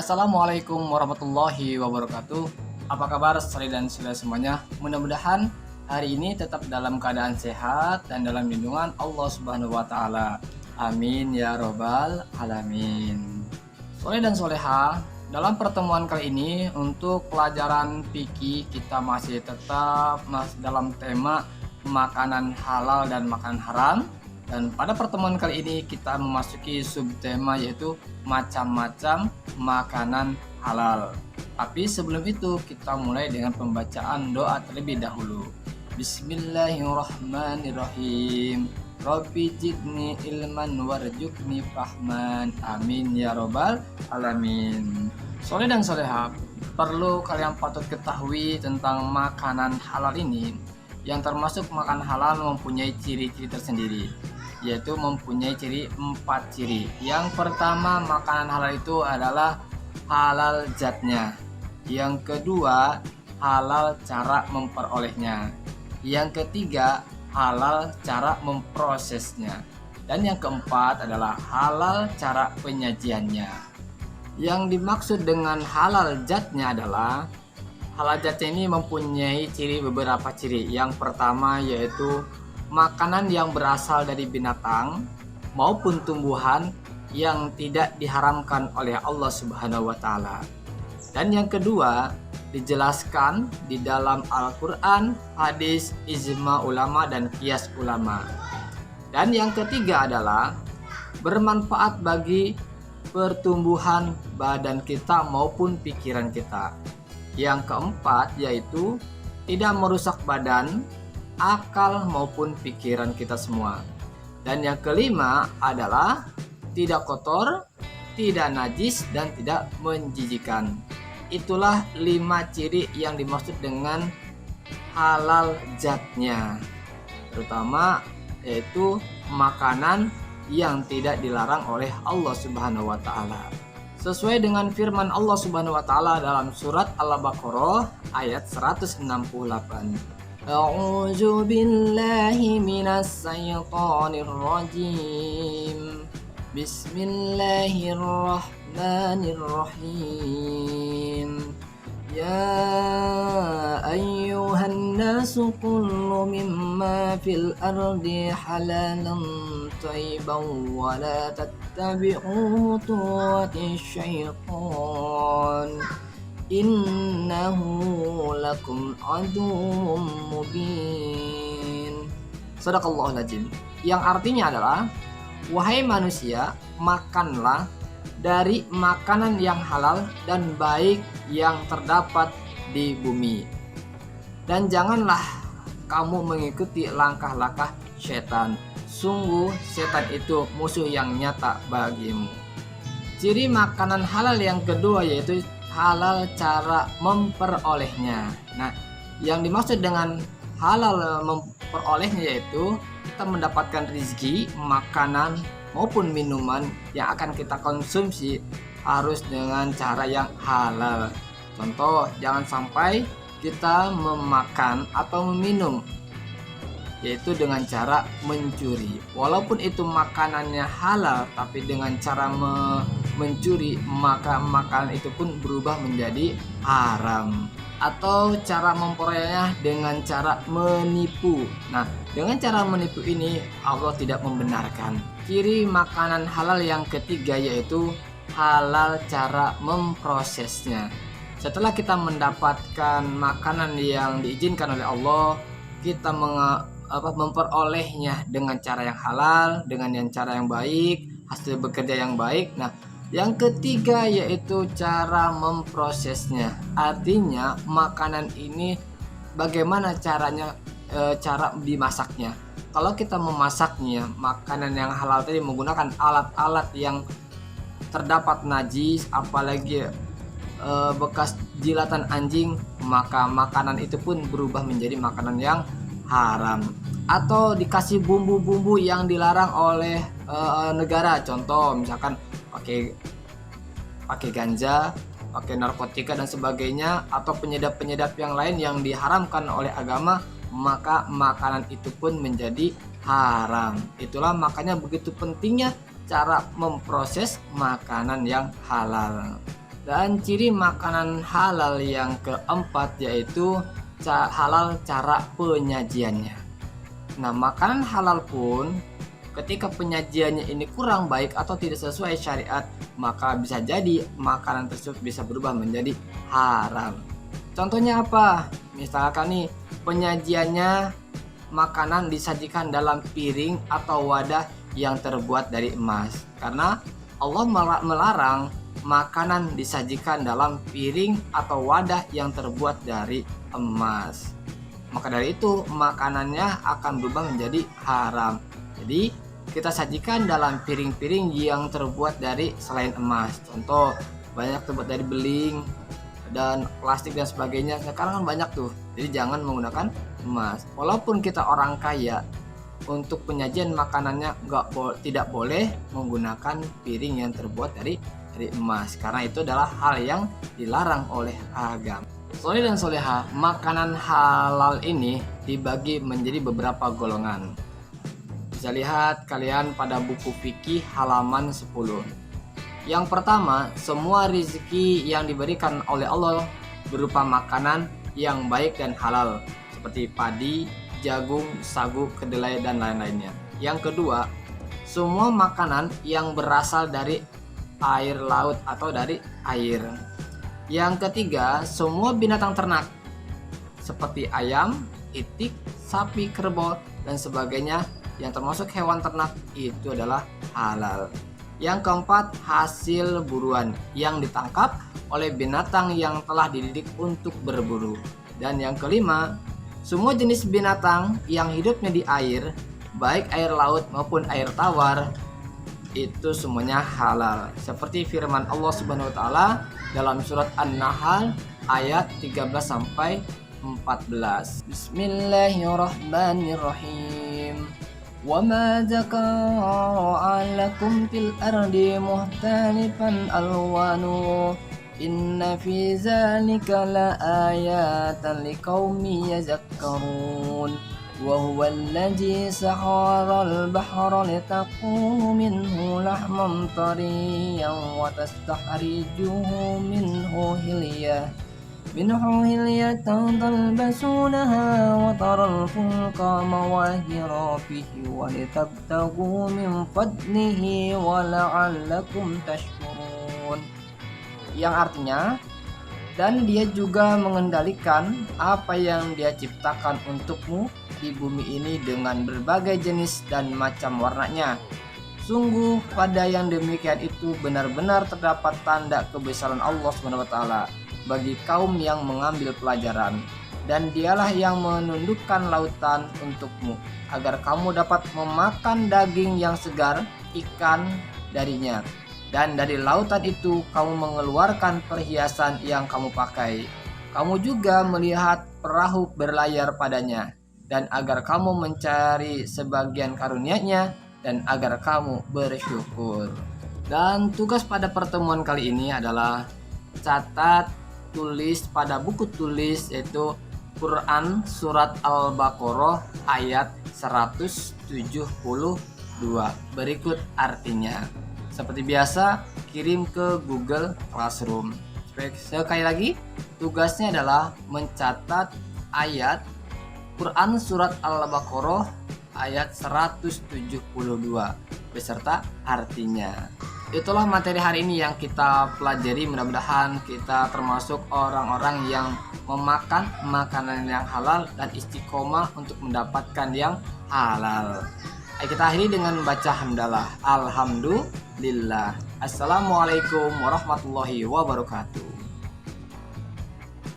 Assalamualaikum warahmatullahi wabarakatuh. Apa kabar saudara dan saudara semuanya? Mudah-mudahan hari ini tetap dalam keadaan sehat dan dalam lindungan Allah Subhanahu wa taala. Amin ya robbal alamin. Soleh dan soleha, dalam pertemuan kali ini untuk pelajaran fikih kita masih tetap dalam tema makanan halal dan makanan haram. Dan pada pertemuan kali ini kita memasuki subtema yaitu macam-macam makanan halal. Tapi sebelum itu kita mulai dengan pembacaan doa terlebih dahulu. Bismillahirrahmanirrahim. Rabbi jidni ilman warjukni fahman. Amin ya robbal alamin. Soleh dan soleha, perlu kalian patut ketahui tentang makanan halal ini. Yang termasuk makanan halal mempunyai ciri-ciri tersendiri, yaitu mempunyai 4 ciri. Yang pertama, makanan halal itu adalah halal zatnya. Yang kedua, halal cara memperolehnya. Yang ketiga, halal cara memprosesnya. Dan yang keempat adalah halal cara penyajiannya. Yang dimaksud dengan halal zatnya adalah halal zatnya ini mempunyai beberapa ciri. Yang pertama yaitu makanan yang berasal dari binatang maupun tumbuhan yang tidak diharamkan oleh Allah Subhanahu wa taala. Dan yang kedua, dijelaskan di dalam Al-Qur'an, hadis, ijma ulama dan qiyas ulama. Dan yang ketiga adalah bermanfaat bagi pertumbuhan badan kita maupun pikiran kita. Yang keempat yaitu tidak merusak badan, akal maupun pikiran kita semua. Dan yang kelima adalah tidak kotor, tidak najis dan tidak menjijikan. Itulah 5 ciri yang dimaksud dengan halal zatnya. Terutama yaitu makanan yang tidak dilarang oleh Allah Subhanahu wa taala. Sesuai dengan firman Allah Subhanahu wa taala dalam surat Al-Baqarah ayat 168. A'udzu billahi minas syaitonir rajim. Bismillahirrahmanirrahim. Ya ayyuhan nasu kullu mimma fil ardi halalan thayyiban wa la tattabi'u khutuwati syaitan innahu lakum aduwwum mubin. Shadaqallahul azim. Yang artinya adalah, wahai manusia, makanlah dari makanan yang halal dan baik yang terdapat di bumi. Dan janganlah kamu mengikuti langkah-langkah setan. Sungguh setan itu musuh yang nyata bagimu. Ciri makanan halal yang kedua yaitu halal cara memperolehnya. Nah, yang dimaksud dengan halal memperolehnya yaitu kita mendapatkan rezeki, makanan maupun minuman yang akan kita konsumsi harus dengan cara yang halal. Contoh, jangan sampai kita memakan atau meminum yaitu dengan cara mencuri. Walaupun itu makanannya halal, tapi dengan cara mencuri, maka makanan itu pun berubah menjadi haram. Atau cara memperolehnya dengan cara menipu. Nah, dengan cara menipu ini Allah tidak membenarkan. Ciri makanan halal yang ketiga yaitu halal cara memprosesnya. Setelah kita mendapatkan makanan yang diizinkan oleh Allah, kita memperolehnya dengan cara yang halal, dengan cara yang baik, hasil bekerja yang baik. Nah, yang ketiga yaitu cara memprosesnya. Artinya makanan ini bagaimana caranya, cara dimasaknya. Kalau kita memasaknya, makanan yang halal tadi menggunakan alat-alat yang terdapat najis, apalagi bekas jilatan anjing, maka makanan itu pun berubah menjadi makanan yang haram. Atau dikasih bumbu-bumbu yang dilarang oleh negara. Contoh misalkan pakai ganja, pakai narkotika dan sebagainya, atau penyedap-penyedap yang lain yang diharamkan oleh agama, maka makanan itu pun menjadi haram. Itulah makanya begitu pentingnya cara memproses makanan yang halal. Dan ciri makanan halal yang keempat yaitu halal cara penyajiannya. Nah, makanan halal pun ketika penyajiannya ini kurang baik atau tidak sesuai syariat, maka bisa jadi makanan tersebut bisa berubah menjadi haram. Contohnya apa? Misalkan nih, penyajiannya makanan disajikan dalam piring atau wadah yang terbuat dari emas. Karena Allah melarang makanan disajikan dalam piring atau wadah yang terbuat dari emas. Maka dari itu makanannya akan berubah menjadi haram. Jadi kita sajikan dalam piring-piring yang terbuat dari selain emas. Contoh, banyak terbuat dari beling dan plastik dan sebagainya. Sekarang kan banyak tuh. Jadi jangan menggunakan emas. Walaupun kita orang kaya, untuk penyajian makanannya tidak boleh menggunakan piring yang terbuat dari emas, karena itu adalah hal yang dilarang oleh agama. Soleh dan soleha, makanan halal ini dibagi menjadi beberapa golongan. Bisa lihat kalian pada buku fikih halaman 10. Yang pertama, semua rezeki yang diberikan oleh Allah berupa makanan yang baik dan halal, seperti padi, jagung, sagu, kedelai, dan lain-lainnya. Yang kedua, semua makanan yang berasal dari air laut atau dari air. Yang ketiga, semua binatang ternak seperti ayam, itik, sapi, kerbau, dan sebagainya yang termasuk hewan ternak itu adalah halal. Yang keempat, hasil buruan yang ditangkap oleh binatang yang telah dididik untuk berburu. Dan yang kelima, semua jenis binatang yang hidupnya di air, baik air laut maupun air tawar, itu semuanya halal. Seperti firman Allah Subhanahu wa taala dalam surat An-Nahl ayat 13 sampai 14. Bismillahirrahmanirrahim. Wa ma zakara lakum fil ardi muhtalifan alwanu. Inna fi zalika la ayatan liqaumin yazakkarun. وهو الذي سخر البحر لتكون منه لحما طريا وتستخرجه منه هلية تلبسونها وترى الفلك مواخر فيه ولتبتغوا من فضله ولعلكم تشكرون. Yang artinya, dan dia juga mengendalikan apa yang dia ciptakan untukmu di bumi ini dengan berbagai jenis dan macam warnanya. Sungguh pada yang demikian itu benar-benar terdapat tanda kebesaran Allah SWT bagi kaum yang mengambil pelajaran. Dan dialah yang menundukkan lautan untukmu agar kamu dapat memakan daging yang segar, ikan darinya. Dan dari lautan itu kamu mengeluarkan perhiasan yang kamu pakai. Kamu juga melihat perahu berlayar padanya, dan agar kamu mencari sebagian karunia-Nya, dan agar kamu bersyukur. Dan tugas pada pertemuan kali ini adalah catat, tulis pada buku tulis, yaitu Quran Surat Al-Baqarah ayat 172. Berikut artinya. Seperti biasa, kirim ke Google Classroom. Sekali lagi, tugasnya adalah mencatat ayat Quran Surat Al-Baqarah ayat 172 beserta artinya. Itulah materi hari ini yang kita pelajari. Mudah-mudahan kita termasuk orang-orang yang memakan makanan yang halal dan istiqomah untuk mendapatkan yang halal. Kita akhiri dengan baca hamdalah. Alhamdulillah. Assalamualaikum warahmatullahi wabarakatuh.